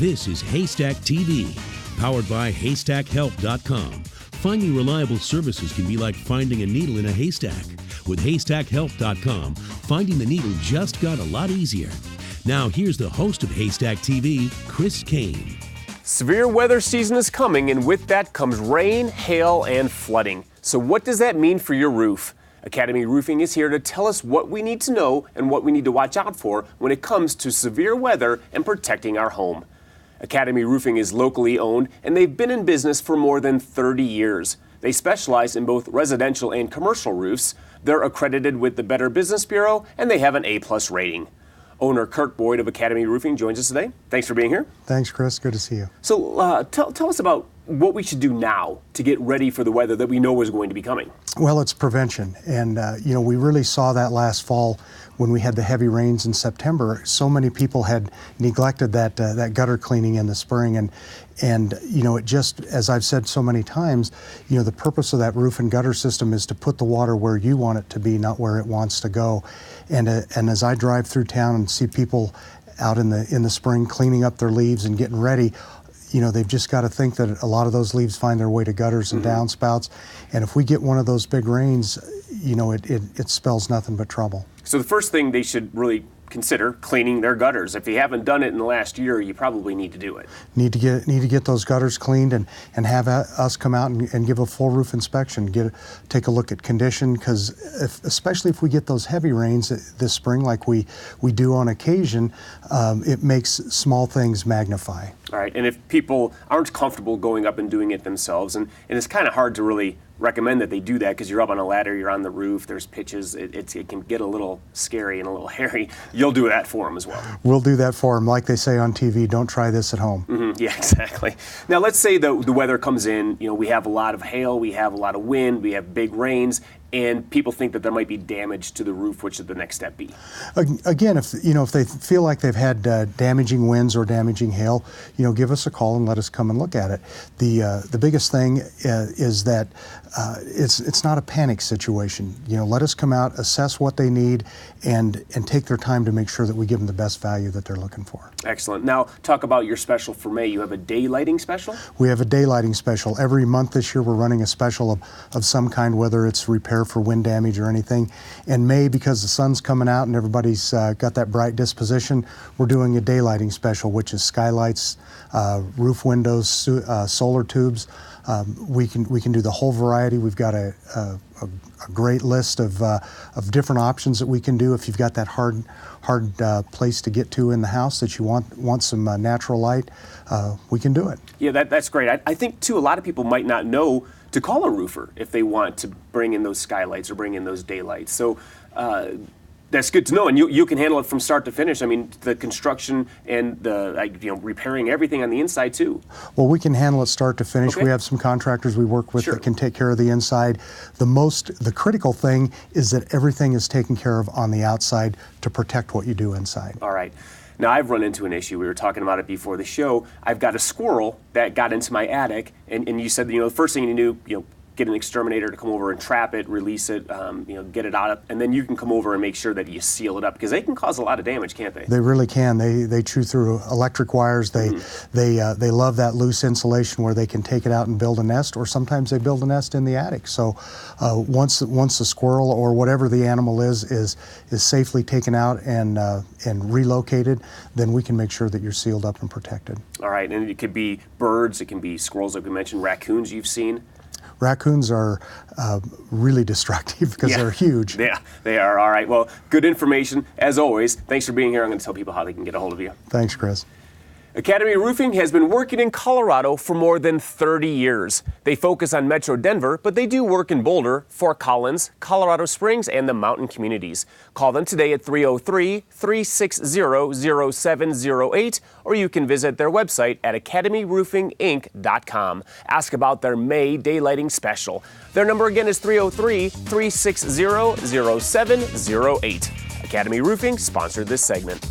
This is Haystack TV, powered by HaystackHelp.com. Finding reliable services can be like finding a needle in a haystack. With HaystackHelp.com, finding the needle just got a lot easier. Now here's the host of Haystack TV, Chris Kane. Severe weather season is coming, and with that comes rain, hail, and flooding. So what does that mean for your roof? Academy Roofing is here to tell us what we need to know and what we need to watch out for when it comes to severe weather and protecting our home. Academy Roofing is locally owned, and they've been in business for more than 30 years. They specialize in both residential and commercial roofs. They're accredited with the Better Business Bureau, and they have an A+ rating. Owner Kurt Boyd of Academy Roofing joins us today. Thanks for being here. Thanks, Chris. Good to see you. So tell us about what we should do now to get ready for the weather that we know is going to be coming. Well, it's prevention. And, we really saw that last fall when we had the heavy rains in September. So many people had neglected that gutter cleaning in the spring. And it just, as I've said so many times, the purpose of that roof and gutter system is to put the water where you want it to be, not where it wants to go. And as I drive through town and see people out in the spring cleaning up their leaves and getting ready, they've just got to think that a lot of those leaves find their way to gutters and downspouts. And if we get one of those big rains, it spells nothing but trouble. So the first thing they should really consider cleaning their gutters. If you haven't done it in the last year, you probably need to do it. Need to get those gutters cleaned and have us come out and give a full roof inspection. Take a look at condition, because especially if we get those heavy rains this spring like we do on occasion, it makes small things magnify. All right, and if people aren't comfortable going up and doing it themselves, and it's kind of hard to really recommend that they do that because you're up on a ladder, you're on the roof, there's pitches, it can get a little scary and a little hairy. You'll do that for them as well. We'll do that for them. Like they say on TV, don't try this at home. Mm-hmm. Yeah, exactly. Now let's say the weather comes in, we have a lot of hail, we have a lot of wind, we have big rains, and people think that there might be damage to the roof. What should the next step be? Again, if they feel like they've had damaging winds or damaging hail, give us a call and let us come and look at it. The biggest thing is that it's not a panic situation. Let us come out, assess what they need, and take their time to make sure that we give them the best value that they're looking for. Excellent. Now talk about your special for May. You have a day lighting special? We have a day lighting special. Every month this year we're running a special of some kind, whether it's repair for wind damage or anything. In May, because the sun's coming out and everybody's got that bright disposition, we're doing a day lighting special, which is skylights, roof windows, solar tubes. We can do the whole variety. We've got a great list of different options that we can do. If you've got that hard place to get to in the house that you want some natural light, we can do it. Yeah, that's great. I think too, a lot of people might not know to call a roofer if they want to bring in those skylights or bring in those daylights. So that's good to know, and you can handle it from start to finish. I mean, the construction and the repairing everything on the inside too. Well, we can handle it start to finish. Okay. We have some contractors we work with Sure. that can take care of the inside. The critical thing is that everything is taken care of on the outside to protect what you do inside. All right. Now, I've run into an issue. We were talking about it before the show. I've got a squirrel that got into my attic, and you said, the first thing you do, get an exterminator to come over and trap it, release it, get it out, and then you can come over and make sure that you seal it up, because they can cause a lot of damage, can't they? They really can. They chew through electric wires. They love that loose insulation where they can take it out and build a nest, or sometimes they build a nest in the attic. So once the squirrel or whatever the animal is safely taken out and relocated, then we can make sure that you're sealed up and protected. All right, and it could be birds, it can be squirrels, like we mentioned, raccoons you've seen. Raccoons are really destructive because they're huge. Yeah, they are. All right. Well, good information, as always. Thanks for being here. I'm going to tell people how they can get a hold of you. Thanks, Chris. Academy Roofing has been working in Colorado for more than 30 years. They focus on Metro Denver, but they do work in Boulder, Fort Collins, Colorado Springs, and the mountain communities. Call them today at 303-360-0708, or you can visit their website at academyroofinginc.com. Ask about their May daylighting special. Their number again is 303-360-0708. Academy Roofing sponsored this segment.